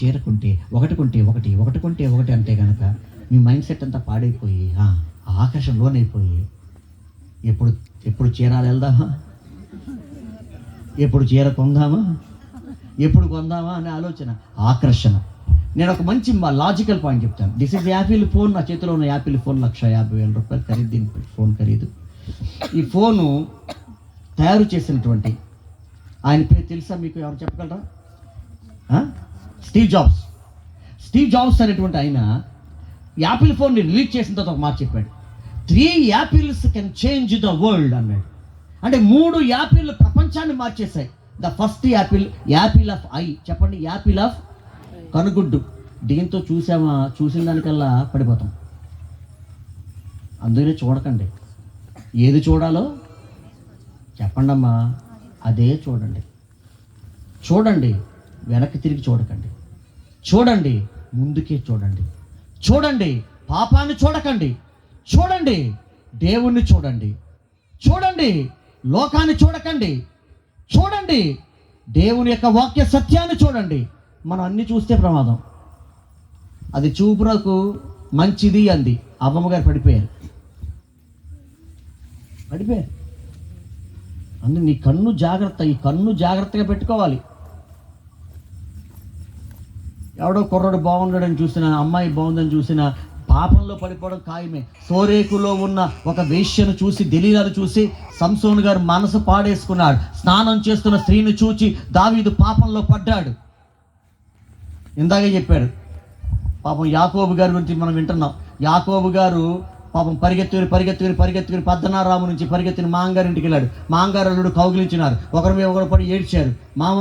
చేరుకుంటే ఒకటి కొంటే ఒకటి, ఒకటి కొంటే ఒకటి అంటే కనుక మీ మైండ్ సెట్ అంతా పాడైపోయి ఆకాశం లోనైపోయి ఎప్పుడు ఎప్పుడు చీరాలు వెళ్దామా, ఎప్పుడు చీర కొందామా, ఎప్పుడు కొందామా అనే ఆలోచన, ఆకర్షణ. నేను ఒక మంచి లాజికల్ పాయింట్ చెప్తాను. This is Apple phone. నా చేతిలో ఉన్న యాపిల్ ఫోన్ 1,50,000 ఖరీదు. దీని ఫోన్ ఖరీదు. ఈ ఫోను తయారు చేసినటువంటి ఆయన పేరు తెలుసా మీకు? ఎవరు చెప్పగలరా? స్టీవ్ జాబ్స్ అనేటువంటి ఆయన యాపిల్ ఫోన్ని రిలీజ్ చేసిన తర్వాత ఒక మాట చెప్పాడు, 3 apples can change the world అన్నాడు. అంటే 3 యాపిల్ ప్రపంచాన్ని మార్చేశాయి. The first apple of eye. చెప్పండి, యాపిల్ ఆఫ్ కనుగుడ్డు. దీంతో చూసిన దానికల్లా పడిపోతాం. అందుకనే చూడకండి. ఏది చూడాలో చెప్పండి అమ్మా, అదే చూడండి. చూడండి, వెనక్కి తిరిగి చూడకండి. చూడండి, ముందుకే చూడండి. చూడండి, పాపాన్ని చూడకండి. చూడండి, దేవుణ్ణి చూడండి. చూడండి, లోకాన్ని చూడకండి. చూడండి, దేవుని యొక్క వాక్య సత్యాన్ని చూడండి. మనం అన్ని చూస్తే ప్రమాదం. అది చూపునకు మంచిది అంది అవ్వమ్మ గారు. పడిపోయారు. అందుకే నీ కన్ను జాగ్రత్త. ఈ కన్ను జాగ్రత్తగా పెట్టుకోవాలి. ఎవడో కుర్రాడు బాగున్నాడని చూసినా, అమ్మాయి బాగుందని చూసినా పాపంలో పడిపోవడం ఖాయమే. సోరేకులో ఉన్న ఒక వేశ్యను చూసి, దెలీలాను చూసి సంసోను గారు మనసు పాడేసుకున్నాడు. స్నానం చేస్తున్న స్త్రీని చూచి దావీదు పాపంలో పడ్డాడు. ఇందాకే చెప్పాడు. పాపం యాకోబు గారి గురించి మనం వింటున్నాం. యాకోబు గారు పాపం పరిగెత్తుకుని పద్దనారాము నుంచి పరిగెత్తిన మాంగారింటికి వెళ్ళాడు. మాంగారు అల్లుడు కౌగిలించినారు. ఒకరి మీద ఒకరు పడి ఏడ్చారు. మామ,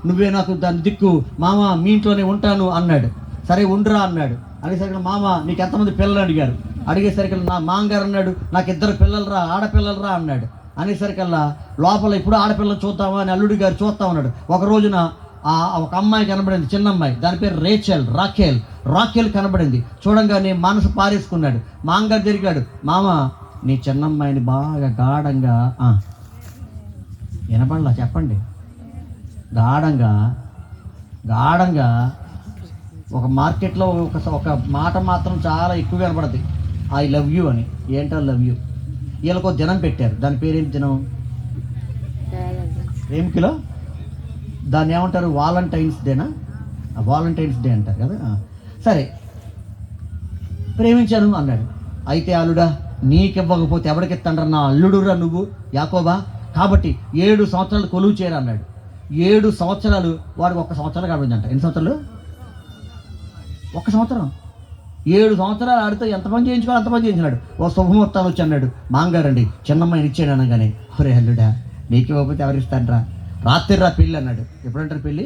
నువ్వే నాకు దాని దిక్కు, మామ మీ ఇంట్లోనే ఉంటాను అన్నాడు. సరే ఉండురా అన్నాడు. అనేసరికి మామ నీకు ఎంతమంది పిల్లలు అడిగారు. అడిగేసరికి నా మాంగారు అన్నాడు, నాకు 2 పిల్లలరా, ఆడపిల్లలరా అన్నాడు. అనేసరికల్లా లోపల ఇప్పుడు ఆడపిల్లలు చూద్దామా అని అల్లుడి గారు చూస్తా ఉన్నాడు. ఒక రోజున ఒక అమ్మాయి కనబడింది, చిన్న అమ్మాయి. దాని పేరు రాఖేల్ కనబడింది. చూడంగానే మనసు పారేసుకున్నాడు. మాంగారు తిరిగాడు, మామ నీ చిన్నమ్మాయిని బాగా గాఢంగా వినపడలా చెప్పండి, గాఢంగా ఒక మార్కెట్లో ఒక మాట మాత్రం చాలా ఎక్కువ కనపడుతుంది, ఐ లవ్ యూ అని. ఏంటో లవ్ యూ. వీళ్ళకో దినం పెట్టారు. దాని పేరేంటి దినం? ప్రేమికులో దాన్ని ఏమంటారు? వాలంటైన్స్ డేనా? వాలంటైన్స్ డే అంటారు కదా. సరే, ప్రేమించాను అన్నాడు. అయితే అల్లుడా, నీకివ్వకపోతే ఎవరికిత్తండ్రా? నా అల్లుడురా నువ్వు, యాకోబా. కాబట్టి 7 సంవత్సరాలు కొలువు చేయరు అన్నాడు. 7 సంవత్సరాలు వాడికి 1 సంవత్సరం కాబడిందంట. ఎన్ని సంవత్సరాలు? 1 సంవత్సరం. 7 సంవత్సరాలు ఆడితే ఎంతమంది చేయించుకోవాలి అంతమంది చేయించినాడు. ఓ శుభముహూర్తాలు వచ్చి అన్నాడు, మాంగారండి చిన్నమ్మాయిని ఇచ్చాడు అనగానే, ఒరే అల్లుడా నీకివ్వకపోతే ఎవరిస్తాండ్రా? రాత్రి పెళ్ళి అన్నాడు. ఎప్పుడంటారు పెళ్ళి?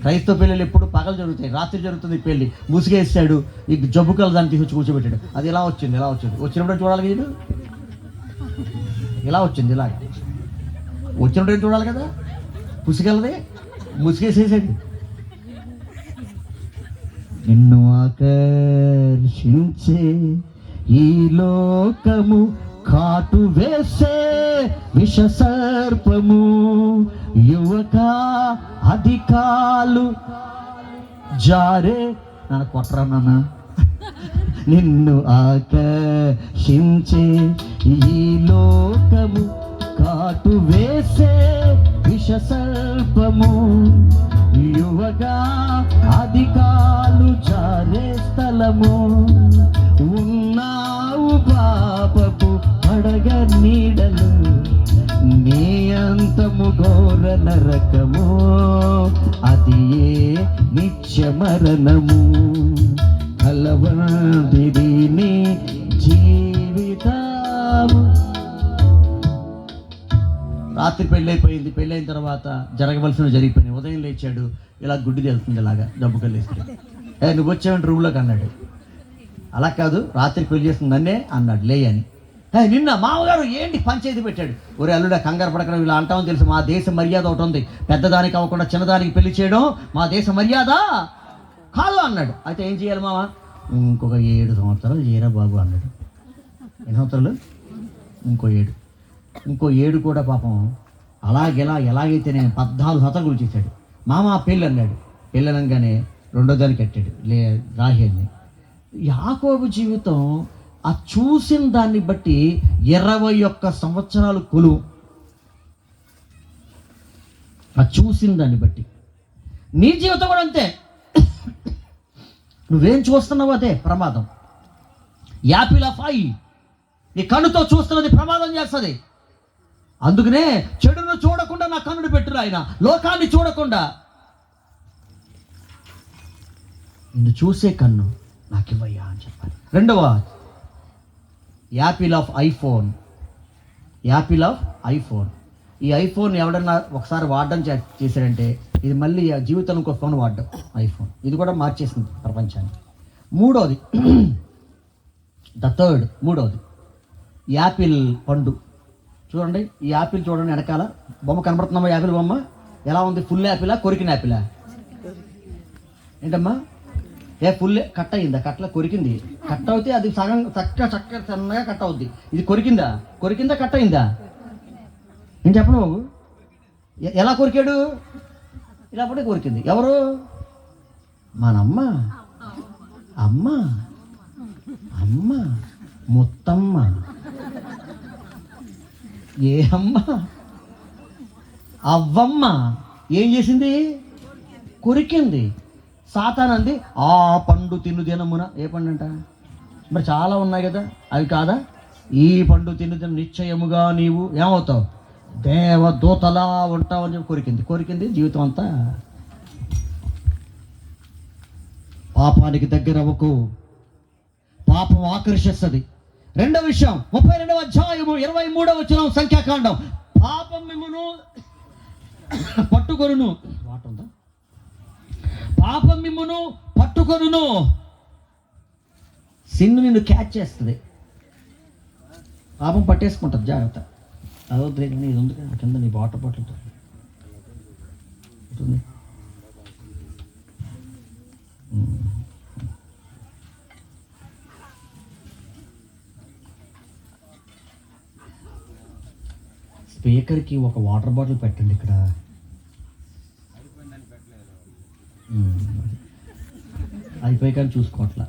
క్రైస్తవ పెళ్ళిళ్ళు ఎప్పుడు పగలు జరుగుతాయి, రాత్రి జరుగుతుంది పెళ్ళి. ముసుగేసాడు. ఈ జబ్బుకలు దాన్ని తీసుకొచ్చి కూర్చోబెట్టాడు. అది ఇలా వచ్చింది. వచ్చినప్పుడు చూడాలి కదా, ఇలా వచ్చింది. ఇలాగ వచ్చినప్పుడు చూడాలి కదా. పుసిగలది ముసుగేసేసాడు. నిన్ను ఆకర్షించే ఈ లోకము కాటు వేసే విష సర్పము, యువక అధికాలు జారే కొట్రా నాన్న. నిన్ను ఆకర్షించే ఈ లోకము కాటు వేసే విష సర్పము, యువక అధికాలు జారే స్థలము, ఉన్నావు పాపపు పడగ నీడలు, నీ అంతము ఘోర నరకము, అది ఏ నిత్య మరణము, కలవందిది నీ జీవితము. రాత్రి పెళ్ళైపోయింది. పెళ్ళైన తర్వాత జరగవలసిన జరిగిపోయింది. ఉదయం లేచాడు, ఇలా గుడ్డి తెలుస్తుంది, ఇలాగా జబ్బుకెళ్ళేస్తాడు. నువ్వు వచ్చావంటే రూమ్లోకి అన్నాడు. అలా కాదు, రాత్రి పెళ్లి చేస్తుంది నన్నే అన్నాడు, లే అని. నిన్న మామగారు ఏంటి పంచాయతీ పెట్టాడు. ఒరే అల్లుడా కంగారు పడకుండా ఇలా అంటామని తెలుసు, మా దేశ మర్యాద ఒకటి ఉంది, పెద్దదానికి అవ్వకుండా చిన్నదానికి పెళ్లి చేయడం మా దేశ మర్యాద కాదు అన్నాడు. అయితే ఏం చేయాలి మామ? ఇంకొక 7 సంవత్సరాలు చేయరా బాబు అన్నాడు. ఎన్ని సంవత్సరాలు? ఇంకో 7 కూడా పాపం ఎలాగైతే నేను 14 సంవత్సరాలు చేశాడు. మామ పెళ్ళి అన్నాడు. పెళ్ళనంగానే రెండో దానికి కట్టాడు రాహేల్ని. యాకోబు జీవితం ఆ చూసిన దాన్ని బట్టి 21 సంవత్సరాలు కొలువు. ఆ చూసిన దాన్ని బట్టి నీ జీవితం కూడా అంతే. నువ్వేం చూస్తున్నావు అదే ప్రమాదం. యాపిల్ ఆఫ్ ఐ, నీ కన్నుతో చూస్తున్నది ప్రమాదం చేస్తుంది. అందుకనే చెడును చూడకుండా నా కన్నుడు పెట్టురు ఆయన, లోకాన్ని చూడకుండా. నిన్ను చూసే కన్ను నాకు ఇవ్వయ్యా అని చెప్పాలి. రెండవ Apple of iPhone. Apple of iPhone. ఈ ఐఫోన్ ఎవడన్నా ఒకసారి వాడడం చేశాడంటే ఇది మళ్ళీ జీవితంలో ఇంకో ఫోన్ వాడడం. ఐఫోన్ ఇది కూడా మార్చేసింది ప్రపంచాన్ని. మూడవది మూడవది యాపిల్ పండు. చూడండి ఈ యాపిల్ చూడండి, వెనకాల బొమ్మ కనబడుతున్నామా? యాపిల్ బొమ్మ ఎలా ఉంది? ఫుల్ యాపిలా, కొరికిన యాపిలా? ఏంటమ్మా? ఫుల్ కట్ అయిందా? కట్ల కొరికింది. కట్ అవుతే అది సగం చక్కగా సన్నగా కట్ అవుద్ది. ఇది కొరికిందా కట్ అయిందా? ఏం చెప్పను బాబు? ఎలా కొరికాడు? ఇలా పడే కొరికింది. ఎవరు? మనమ్మ. అమ్మ అమ్మ ముత్తమ్మ. ఏ అమ్మ? అవ్వమ్మ. ఏం చేసింది? కొరికింది. సాతానంది ఆ పండు తిను దినమున. ఏ పండు అంట? మరి చాలా ఉన్నాయి కదా, అవి కాదా? ఈ పండు తిను దిన నిశ్చయముగా నీవు ఏమవుతావు? దేవదూతలా ఉంటావు అని చెప్పి కొరికింది. జీవితం అంతా పాపానికి దగ్గర అవ్వకు. పాపం ఆకర్షిస్తుంది. రెండవ విషయం 32వ అధ్యాయము 23వ వచనం సంఖ్యాకాండం. పాపం మిమ్మును పట్టుకొనును. వాటుందా? పాపం మిమ్మును పట్టుకొనును. సిన్ను నిన్ను క్యాచ్ చేస్తుంది. పాపం పట్టేసుకుంటుంది. జాగ్రత్త. అదో ఇది ఉంది కింద నీ వాటర్ బాటిల్ ఉంటుంది. స్పీకర్కి ఒక వాటర్ బాటిల్ పెట్టండి ఇక్కడ. అయిపోయి కానీ చూసుకోవట్లా.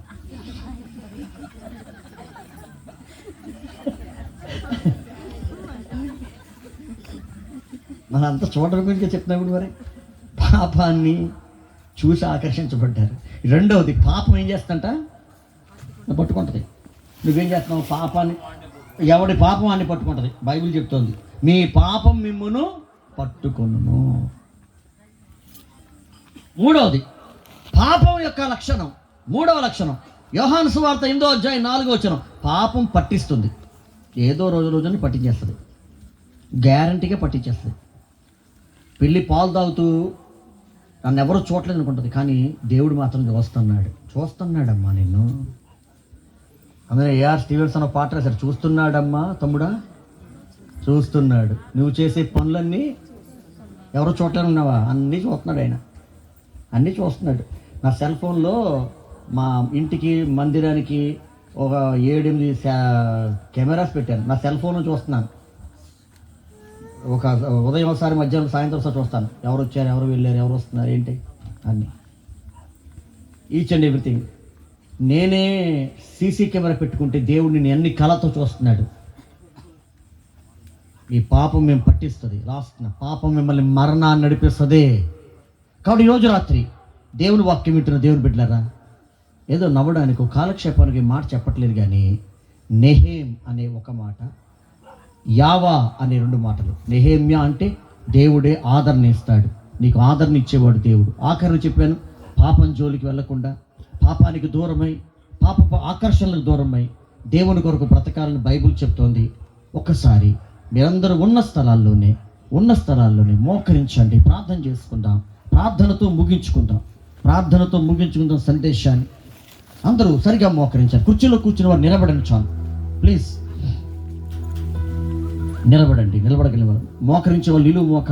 మనంతా చూడడం గురించి చెప్తున్నప్పుడు మరి పాపాన్ని చూసి ఆకర్షించబడ్డారు. రెండవది పాపం ఏం చేస్తుంట? పట్టుకుంటుంది. నువ్వేం చేస్తున్నావు? పాపాన్ని. ఎవడి పాపం అన్ని పట్టుకుంటుంది. బైబిల్ చెప్తోంది మీ పాపం మిమ్మును పట్టుకొనును. మూడవది పాపం యొక్క లక్షణం. మూడవ లక్షణం యోహాను సువార్త 8వ అధ్యాయం 4వ వచనం. పాపం పట్టిస్తుంది. ఏదో రోజుని పట్టించేస్తుంది. గ్యారంటీగా పట్టించేస్తుంది. పెళ్ళి పాలు తాగుతూ నన్ను ఎవరూ చూడలేదు అనుకుంటుంది, కానీ దేవుడు మాత్రం చూస్తున్నాడమ్మా నిన్ను. అందులో ఏఆర్ స్టీవెన్సన్ పాట రాశారు, చూస్తున్నాడమ్మా తమ్ముడా, చూస్తున్నాడు. నువ్వు చేసే పనులన్నీ ఎవరో చూడలేను ఉన్నావా? అన్నీ చూస్తున్నాడు ఆయన. అన్నీ చూస్తున్నాడు. నా సెల్ ఫోన్లో మా ఇంటికి మందిరానికి ఒక 7-8 కెమెరాస్ పెట్టాను. నా సెల్ ఫోన్ చూస్తున్నాను. ఒక ఉదయం ఒకసారి, మధ్యాహ్నం, సాయంత్రం ఒకసారి చూస్తాను. ఎవరు వచ్చారు, ఎవరు వెళ్ళారు, ఎవరు వస్తున్నారు, ఏంటి అన్నీ. Each and everything. నేనే సీసీ కెమెరా పెట్టుకుంటే దేవుడు నేను ఎన్ని కళతో చూస్తున్నాడు. ఈ పాపం మేము పట్టిస్తుంది. రాస్తున్న పాపం మిమ్మల్ని మరణాన్ని నడిపిస్తుంది. కాబట్టి ఈరోజు రాత్రి దేవుని వాక్యం వింటున్న దేవుని బిడ్డలారా, ఏదో నవ్వడానికి కాలక్షేపానికి మాట చెప్పట్లేదు, కానీ నెహేమ్ అనే ఒక మాట, యావా అనే 2 మాటలు. నెహేమ్యా అంటే దేవుడే ఆదరణ ఇస్తాడు. నీకు ఆదరణ ఇచ్చేవాడు దేవుడు. ఆఖరిని చెప్పాను, పాపం జోలికి వెళ్లకుండా, పాపానికి దూరమై, పాపపు ఆకర్షణలకు దూరమై దేవుని కొరకు బ్రతకాలని బైబిల్ చెప్తోంది. ఒక్కసారి మీరందరూ ఉన్న స్థలాల్లోనే మోకరించండి. ప్రార్థన చేసుకుందాం. ప్రార్థనతో ముగించుకుందాం సందేశాన్ని. అందరూ సరిగా మోకరించాలి. కుర్చీలో కూర్చుని వారు నిలబడండి. చాలు ప్లీజ్ నిలబడండి. నిలబడగలిగే మోకరించే వాళ్ళు నిలువు మోక